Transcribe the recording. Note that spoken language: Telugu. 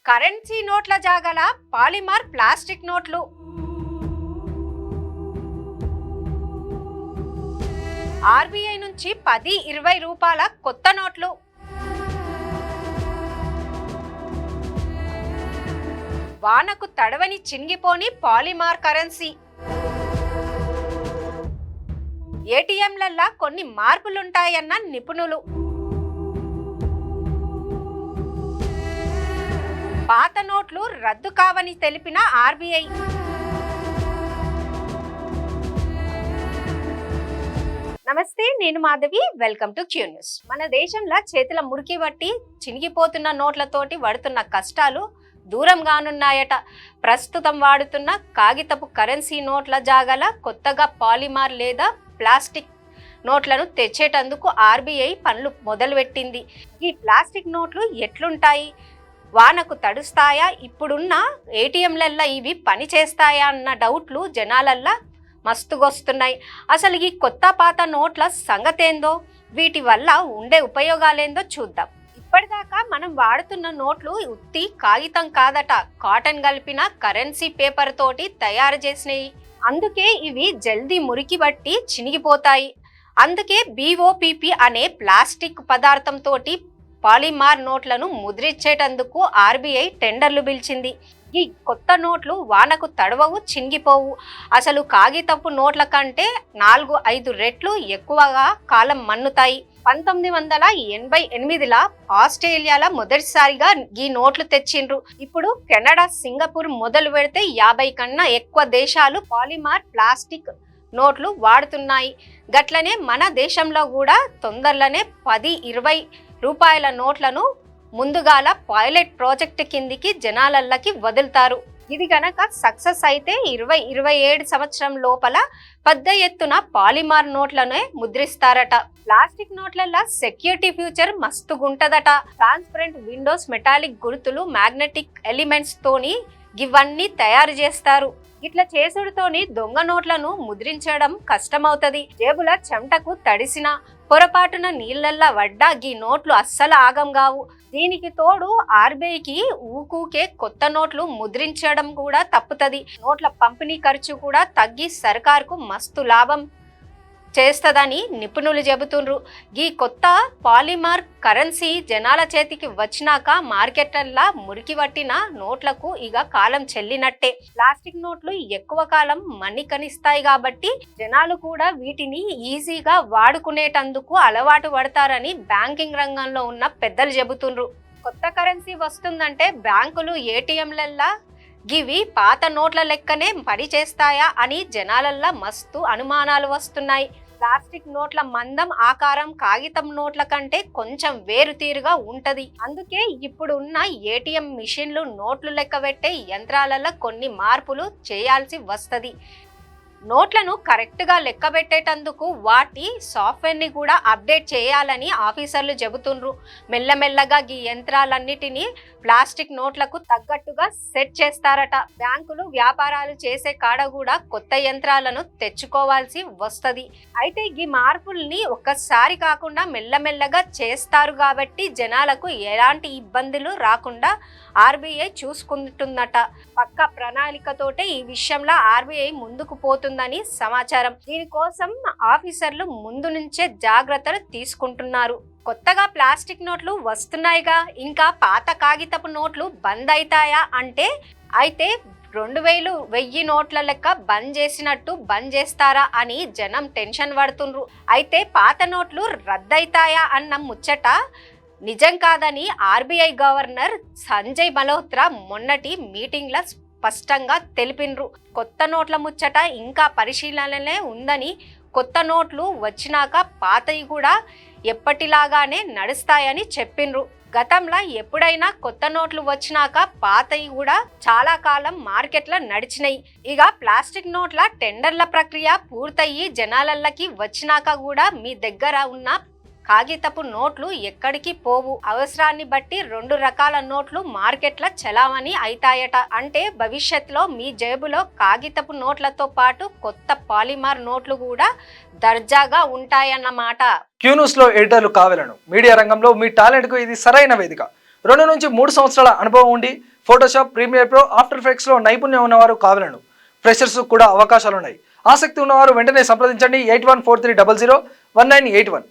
కరెన్సీ నోట్ల జాగల పాలిమర్ ప్లాస్టిక్ నోట్లు. ఆర్బీఐ నుంచి 10-20 రూపాయల కొత్త నోట్లు. వానకు తడవని చినిగిపోని పాలిమర్ కరెన్సీ. ఏటీఎంలల్లా కొన్ని మార్పులుంటాయన్న నిపుణులు. పాత నోట్లు రద్దు కావని తెలిపిన ఆర్బీఐ. నమస్తే, నేను Madhavi. Welcome to Q news. మన దేశంలో చేతుల మురికి బట్టి చినిగిపోతున్న నోట్లతోటి పడుతున్న కష్టాలు దూరం కానున్నాయట. ప్రస్తుతం వాడుతున్న కాగితపు కరెన్సీ నోట్ల జాగల కొత్తగా పాలిమర్ లేదా ప్లాస్టిక్ నోట్లను తెచ్చేటందుకు ఆర్బీఐ పనులు మొదలుపెట్టింది. ఈ ప్లాస్టిక్ నోట్లు ఎట్లుంటాయి, వానకు తడుస్తాయా, ఇప్పుడున్న ఏటీఎంలల్లా ఇవి పని చేస్తాయా అన్న డౌట్లు జనాలల్లా మస్తుగొస్తున్నాయి. అసలు ఈ కొత్త పాత నోట్ల సంగతేందో, వీటి వల్ల ఉండే ఉపయోగాలేందో చూద్దాం. ఇప్పటిదాకా మనం వాడుతున్న నోట్లు ఉత్తి కాగితం కాదట, కాటన్ కలిపిన కరెన్సీ పేపర్ తోటి తయారు చేసినవి. అందుకే ఇవి జల్దీ మురికి బట్టి చినిగిపోతాయి. అందుకే BOPP అనే ప్లాస్టిక్ పదార్థం తోటి పాలిమర్ నోట్లను ముద్రించేటందుకు ఆర్బీఐ టెండర్లు పిలిచింది. ఈ కొత్త నోట్లు వానకు తడవవు, చినిగిపోవు. అసలు కాగితపు నోట్ల కంటే 4-5 రెట్లు ఎక్కువగా కాలం మన్నుతాయి. 1988లో ఆస్ట్రేలియాలో మొదటిసారిగా ఈ నోట్లు తెచ్చిండ్రు. ఇప్పుడు కెనడా, సింగపూర్ మొదలు పెడితే 50 కన్నా ఎక్కువ దేశాలు పాలిమర్ ప్లాస్టిక్ నోట్లు వాడుతున్నాయి. గట్లనే మన దేశంలో కూడా తొందరలోనే 10-20 రూపాయల నోట్లను ముందుగాల పైలట్ ప్రాజెక్ట్ కిందికి జనాలకి వదులుతారు. ఇది గనక సక్సెస్ అయితే 2027 సంవత్సరం లోపల పెద్ద ఎత్తున పాలిమర్ నోట్లనే ముద్రిస్తారట. ప్లాస్టిక్ నోట్లల్లో సెక్యూరిటీ ఫ్యూచర్ మస్తుగుంటదట. ట్రాన్స్పరెంట్ విండోస్, మెటాలిక్ గుర్తులు, మ్యాగ్నెటిక్ ఎలిమెంట్స్ తోని ఇవన్నీ తయారు చేస్తారు. ఇట్లా చేసుడుతోని దొంగ నోట్లను ముద్రించడం కష్టమవుతది. జేబుల చెమటకు తడిసిన, పొరపాటున నీళ్లల్లా వడ్డా ఈ నోట్లు అస్సలు ఆగం కావు. దీనికి తోడు ఆర్బీఐకి ఊకూకే కొత్త నోట్లు ముద్రించడం కూడా తప్పుతది. నోట్ల పంపిణీ ఖర్చు కూడా తగ్గి సర్కార్కు మస్తు లాభం చేస్తదని నిపుణులు చెబుతుండ్రు. ఈ కొత్త పాలిమర్ కరెన్సీ జనాల చేతికి వచ్చినాక మార్కెట్లల్లా మురికి పట్టిన నోట్లకు ఇక కాలం చెల్లినట్టే. ప్లాస్టిక్ నోట్లు ఎక్కువ కాలం మన్నికనిస్తాయి కాబట్టి జనాలు కూడా వీటిని ఈజీగా వాడుకునేటందుకు అలవాటు పడతారని బ్యాంకింగ్ రంగంలో ఉన్న పెద్దలు చెబుతుండ్రు. కొత్త కరెన్సీ వస్తుందంటే బ్యాంకులు, ఏటీఎంలల్లా గివి పాత నోట్ల లెక్కనే పనిచేస్తాయా అని జనాలల్లా మస్తు అనుమానాలు వస్తున్నాయి. ప్లాస్టిక్ నోట్ల మందం, ఆకారం కాగితం నోట్ల కంటే కొంచెం వేరుతీరుగా ఉంటది. అందుకే ఇప్పుడు ఉన్న ఏటీఎం మిషన్లు, నోట్లు లెక్క పెట్టే యంత్రాలలో కొన్ని మార్పులు చేయాల్సి వస్తది. నోట్లను కరెక్ట్గా లెక్క పెట్టేటందుకు వాటి సాఫ్ట్వేర్ని కూడా అప్డేట్ చేయాలని ఆఫీసర్లు చెబుతుండ్రు. మెల్లమెల్లగా ఈ యంత్రాలన్నిటినీ ప్లాస్టిక్ నోట్లకు తగ్గట్టుగా సెట్ చేస్తారట. బ్యాంకులు, వ్యాపారాలు చేసే కాడ కూడా కొత్త యంత్రాలను తెచ్చుకోవాల్సి వస్తది. అయితే ఈ మార్పుల్ని ఒక్కసారి కాకుండా మెల్లమెల్లగా చేస్తారు కాబట్టి జనాలకు ఎలాంటి ఇబ్బందులు రాకుండా ఆర్బీఐ చూసుకుంటుందట. పక్క ప్రణాళికతోటే ఈ విషయంలో ఆర్బీఐ ముందుకు పోతుందని సమాచారం. దీనికోసం ఆఫీసర్లు ముందు నుంచే జాగ్రత్తలు తీసుకుంటున్నారు. కొత్తగా ప్లాస్టిక్ నోట్లు వస్తున్నాయిగా, ఇంకా పాత కాగితపు నోట్లు బంద్ అవుతాయా అంటే అయితే 2000 నోట్ల లెక్క బంద్ చేసినట్టు బంద్ చేస్తారా అని జనం టెన్షన్ పడుతుండ్రు. అయితే పాత నోట్లు రద్దయితాయా అన్న ముచ్చట నిజం కాదని ఆర్బీఐ గవర్నర్ సంజయ్ మల్హోత్రా మొన్నటి మీటింగ్లో స్పష్టంగా తెలిపిండ్రు. కొత్త నోట్ల ముచ్చట ఇంకా పరిశీలనలే ఉందని, కొత్త నోట్లు వచ్చినాక పాతవి కూడా ఎప్పటిలాగానే నడుస్తాయని చెప్పిండ్రు. గతంలో ఎప్పుడైనా కొత్త నోట్లు వచ్చినాక పాతవి కూడా చాలా కాలం మార్కెట్లో నడిచినాయి. ఇక ప్లాస్టిక్ నోట్ల టెండర్ల ప్రక్రియ పూర్తయి జనాలకి వచ్చినాక కూడా మీ దగ్గర ఉన్న కాగితపు నోట్లు ఎక్కడికి పోవు. అవసరాన్ని బట్టి 2 రకాల నోట్లు మార్కెట్ల చలామణి అవుతాయట. అంటే భవిష్యత్తులో మీ జేబులో కాగితపు నోట్లతో పాటు కొత్త పాలిమర్ నోట్లు కూడా దర్జాగా ఉంటాయన్నమాట. క్యూ న్యూస్ లో ఎడిటర్లు కావాలను మీడియా రంగంలో మీ టాలెంట్ కు ఇది సరైన వేదిక. 2 నుంచి 3 సంవత్సరాల అనుభవం ఉండి ఫోటోషాప్, ప్రీమియర్ ప్రో, ఆఫ్టర్ ఎఫెక్ట్స్లో నైపుణ్యం ఉన్నవారు కావాలను. ఫ్రెషర్స్ కూడా అవకాశాలున్నాయి. ఆసక్తి ఉన్నవారు వెంటనే సంప్రదించండి 8143001981.